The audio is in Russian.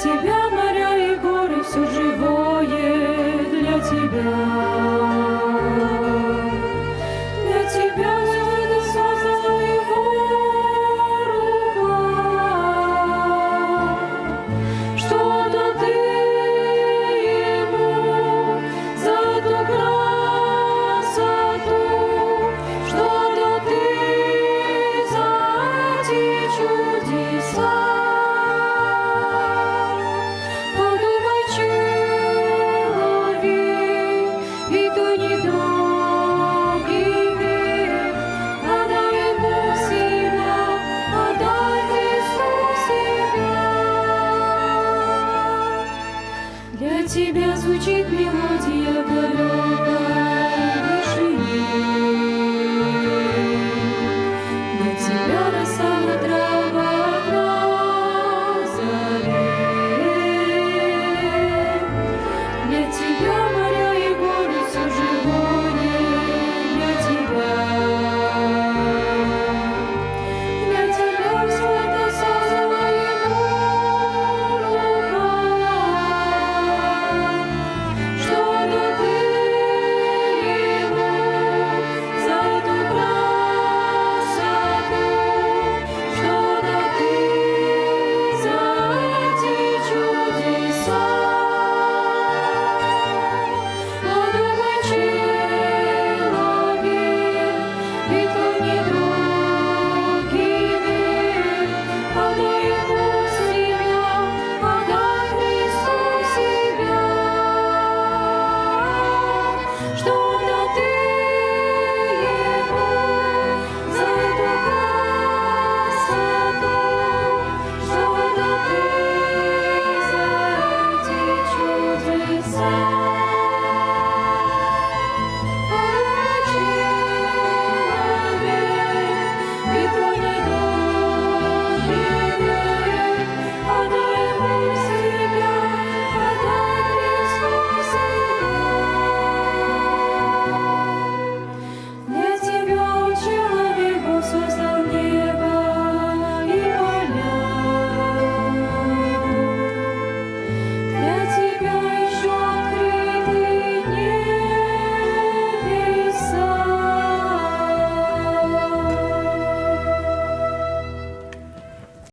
тебя моря и горы, все живое для тебя. Для тебя это создала его рука. Что-то ты ему за ту красоту, что-то ты за эти чудеса. Подумай, человек, и то недолгий век, отдай ему себя, отдай Христу себя. Для тебя звучит мелодия далекая.